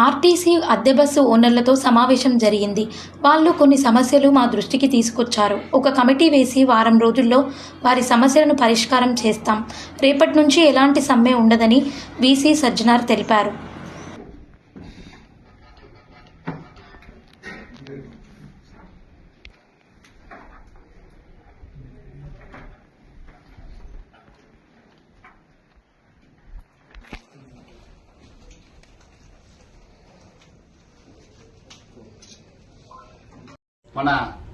RTC అద్దె bus ఓనర్లతో సమావేశం జరిగింది. వాళ్ళు కొన్ని సమస్యలు మా దృష్టికి తీసుకొచ్చారు. ఒక కమిటీ వేసి వారం రోజుల్లో వారి సమస్యలను పరిష్కారం చేస్తాం. రేపటి నుంచి ఎలాంటి సమ్మె ఉండదని వీసీ సజ్జనార్ తెలిపారు. మన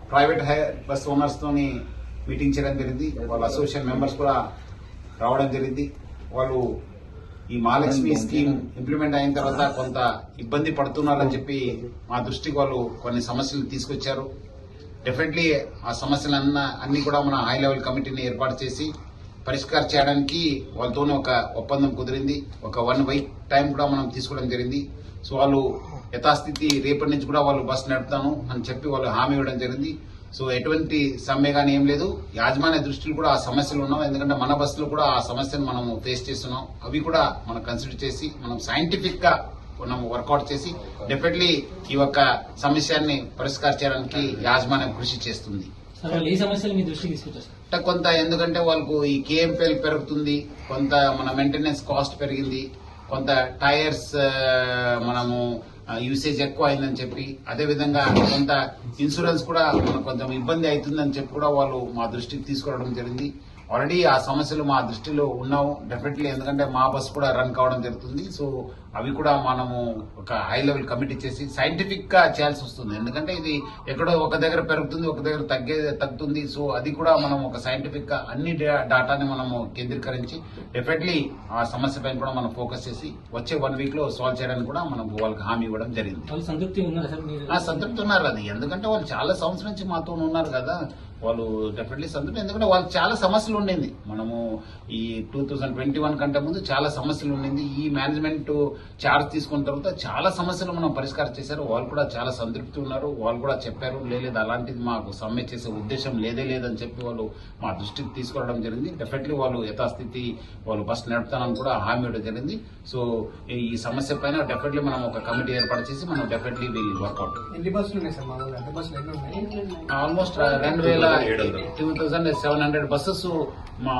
ప్రైవేట్ బస్ ఓనర్స్ తోని మీటింగ్ చేయడం జరిగింది. వాళ్ళ అసోసియేషన్ మెంబర్స్ కూడా రావడం జరిగింది. వాళ్ళు ఈ మహాలక్ష్మి స్కీమ్ ఇంప్లిమెంట్ అయిన తర్వాత కొంత ఇబ్బంది పడుతున్నారని చెప్పి మా దృష్టికి వాళ్ళు కొన్ని సమస్యలు తీసుకొచ్చారు. డెఫినెట్లీ ఆ సమస్యలన్నీ కూడా మన హై లెవెల్ కమిటీని ఏర్పాటు చేసి పరిష్కారం చేయడానికి వాళ్ళతోనే ఒక ఒప్పందం కుదిరింది. ఒక 1 వీక్ టైం కూడా మనం తీసుకోవడం జరిగింది. సో వాళ్ళు యథాస్థితి రేపటి నుంచి కూడా వాళ్ళు బస్సు నడుపుతాను అని చెప్పి వాళ్ళు హామీ ఇవ్వడం జరిగింది. సో ఎటువంటి సమ్మె కానీ ఏం లేదు. యాజమాన్య దృష్టిలో కూడా ఆ సమస్యలు ఉన్నాం. ఎందుకంటే మన బస్సులో కూడా ఆ సమస్యను మనం ఫేస్ చేస్తున్నాం. అవి కూడా మనం కన్సిడర్ చేసి మనం సైంటిఫిక్ గా మనం వర్కౌట్ చేసి డెఫినెట్లీ ఈ యొక్క సమస్యని పరిష్కారం చేయడానికి యాజమాన్యం కృషి చేస్తుంది. కొంత ఎందుకంటే వాళ్ళకు ఈ కేఎంపీఎల్ పెరుగుతుంది, కొంత మన మెయింటెనెన్స్ కాస్ట్ పెరిగింది, కొంత టైర్స్ మనము యూసేజ్ ఎక్కువ అయిందని చెప్పి, అదేవిధంగా కొంత ఇన్సూరెన్స్ కూడా మనకు కొంచెం ఇబ్బంది అవుతుందని చెప్పి కూడా వాళ్ళు మా దృష్టికి తీసుకురావడం జరిగింది. ఆల్రెడీ ఆ సమస్యలు మా దృష్టిలో ఉన్నావు డెఫినెట్లీ, ఎందుకంటే మా బస్ కూడా రన్ కావడం జరుగుతుంది. సో అవి కూడా మనము ఒక హై లెవెల్ కమిటీ చేసి సైంటిఫిక్ గా చేయాల్సి వస్తుంది. ఎందుకంటే ఇది ఎక్కడో ఒక దగ్గర పెరుగుతుంది, ఒక దగ్గర తగ్గుతుంది. సో అది కూడా మనం ఒక సైంటిఫిక్ గా అన్ని డాటాని మనము కేంద్రీకరించి డెఫినెట్లీ ఆ సమస్య పైన కూడా మనం ఫోకస్ చేసి వచ్చే 1 వీక్ లో సాల్వ్ చేయడానికి కూడా మనం వాళ్ళకి హామీ ఇవ్వడం జరిగింది. సంతృప్తి ఉన్నారు. అది ఎందుకంటే వాళ్ళు చాలా సంవత్సరం నుంచి మాతో ఉన్నారు కదా, వాళ్ళు డెఫినెట్లీ సంతృప్తి. ఎందుకంటే వాళ్ళకి చాలా సమస్యలు ఉండింది. మనము ఈ 2021 కంటే ముందు చాలా సమస్యలు ఉండింది. ఈ మేనేజ్మెంట్ చార్జ్ తీసుకున్న తర్వాత చాలా సమస్యలు మనం పరిష్కారం చేశారు. వాళ్ళు కూడా చాలా సంతృప్తి ఉన్నారు. వాళ్ళు కూడా చెప్పారు, లేదు అలాంటిది మాకు సమ్మె చేసే ఉద్దేశం లేదని చెప్పి వాళ్ళు మా దృష్టికి తీసుకురావడం జరిగింది. డెఫినెట్లీ వాళ్ళు యథాస్థితి వాళ్ళు బస్ నడుపుతానని కూడా హామీ ఇవ్వడం జరిగింది. సో ఈ సమస్య పైన డెఫినెట్లీ మనం ఒక కమిటీ ఏర్పాటు చేసి మనం definitely will work out. Almost 2700 buses మా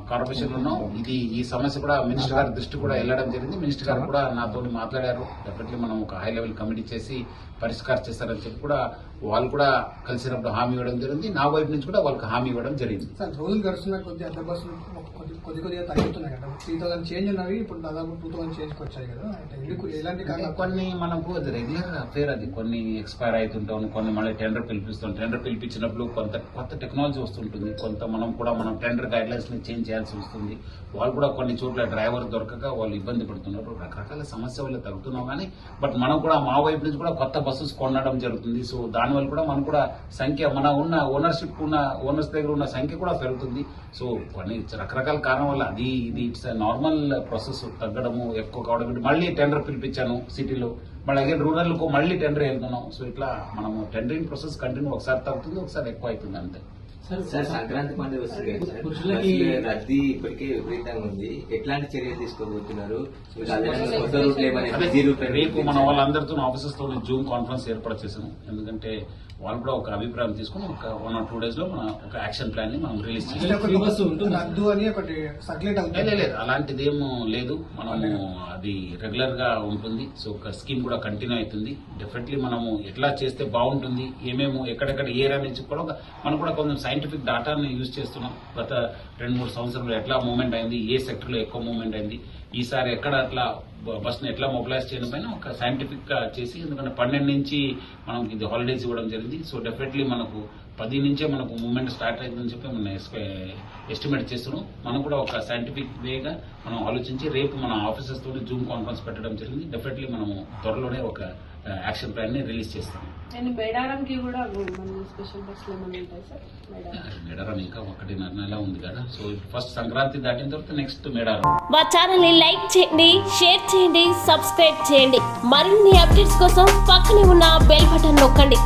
కార్పొరేషన్ ఉన్నాం. ఈ సమస్య కూడా మినిస్టర్ గారి దృష్టి కూడా వెళ్లడం జరిగింది. మినిస్టర్ గారు కూడా నాతో మాట్లాడారు. డెఫినెట్లీ మనం ఒక హై లెవెల్ కమిటీ చేసి పరిష్కారం చేస్తారని చెప్పి కూడా వాళ్ళు కూడా కలిసినప్పుడు హామీ ఇవ్వడం జరిగింది. నా వైపు నుంచి కూడా వాళ్ళకి హామీ ఇవ్వడం జరిగింది. రోజులు గడుస్తున్న కొద్ది అద్దె బస్సులు కొద్దిగా తగ్గుతున్నాయి కదా, 3000 చేంజ్ ఉన్నవి ఇప్పుడు దాదాపు 2000 చేంజ్కి వచ్చాయి కదా, ఎందుకు ఎలాంటి కొన్ని మనకు అది రెగ్యులర్ అఫేర్. అది కొన్ని ఎక్స్పైర్ అవుతుంటాం, కొన్ని మళ్ళీ టెండర్ పిలిపిస్తాం. టెండర్ పిలిపించినప్పుడు కొంత కొత్త టెక్నాలజీ వస్తుంటుంది, కొంత మనం టెండర్ గైడ్ లైన్స్ ని చేంజ్ చేయాల్సి వస్తుంది. వాళ్ళు కూడా కొన్ని చోట్ల డ్రైవర్ దొరకక వాళ్ళు ఇబ్బంది పడుతున్నారు. రకరకాల సమస్య వల్ల తగ్గుతున్నాం కానీ బట్ మనం కూడా మా వైపు నుంచి కూడా కొత్త బస్సెస్ కొనడం జరుగుతుంది. సో దానివల్ల కూడా మనం కూడా సంఖ్య మన ఉన్న ఓనర్స్ దగ్గర ఉన్న సంఖ్య కూడా పెరుగుతుంది. సో కొన్ని రకరకాల కారణం వల్ల ఇది ఇట్స్ నార్మల్ ప్రాసెస్. తగ్గడము ఎక్కువ కావడం, మళ్ళీ టెండర్ పిలిపించాను సిటీలో, మళ్ళీ అగైన్ రూరల్ కు మళ్ళీ టెండర్ వెళ్తున్నాం. సో ఇట్లా మనము టెండరింగ్ ప్రాసెస్ కంటిన్యూ, ఒకసారి తగ్గుతుంది ఒకసారి ఎక్కువ అవుతుంది అంతే. సార్ సంక్రాంతి పండుగ వస్తుంది కదా, రద్దీ ఇప్పటికే విపరీతంగా ఉంది. ఎట్లాంటి చర్యలు తీసుకోబోతున్నారు? రేపు మన వాళ్ళందరితో ఆఫీసెస్ తో జూమ్ కాన్ఫరెన్స్ ఏర్పాటు చేశాను. ఎందుకంటే వాళ్ళు కూడా ఒక అభిప్రాయం తీసుకుని ఒక 1 or 2 days లో మన ఒక యాక్షన్ ప్లాన్ ని మనం రిలీజ్ చేస్తాం. లేదు అలాంటిది ఏమో లేదు. మనము అది రెగ్యులర్ గా ఉంటుంది. సో ఒక స్కీమ్ కూడా కంటిన్యూ అవుతుంది. డెఫినెట్లీ మనము ఎట్లా చేస్తే బాగుంటుంది, ఏమేమో ఎక్కడెక్కడ ఏరియా నుంచి కూడా మనం కూడా కొంచెం సైంటిఫిక్ డాటాని యూజ్ చేస్తున్నాం. గత 2-3 సంవత్సరాలు ఎట్లా మూవ్మెంట్ అయింది, ఏ సెక్టర్ లో ఎక్కువ మూవ్మెంట్ అయింది, ఈసారి ఎక్కడ అట్లా బస్ ని ఎట్లా మొబిలైజ్ చేయడం పైన ఒక సైంటిఫిక్ గా చేసి, ఎందుకంటే 12 నుంచి మనకి ఇది హాలిడేస్ ఇవ్వడం జరిగింది. సో డెఫినెట్లీ మనకు 10 నుంచే మనకు మూవ్మెంట్ స్టార్ట్ అయిందని చెప్పి మనం ఎస్టిమేట్ చేస్తున్నాం. మనం కూడా ఒక సైంటిఫిక్ వేగా మనం ఆలోచించి రేపు మన ఆఫీసర్స్ తోటి జూమ్ కాన్ఫరెన్స్ పెట్టడం జరిగింది. డెఫినెట్లీ మనము త్వరలోనే ఒక యాక్షన్ ప్లాన్ ని రిలీజ్ చేస్తాం. మేడారం ఇంకా 1.5 నెల ఉంది కదా. సో ఫస్ట్ సంక్రాంతి దాటిన తర్వాత నెక్స్ట్ మేడారం. మా ఛానల్ ని లైక్ చేయండి, షేర్ చేయండి, సబ్స్క్రైబ్ చేయండి. మరిన్ని అప్డేట్స్ కోసం పక్కనే ఉన్న బెల్ బటన్ నొక్కండి.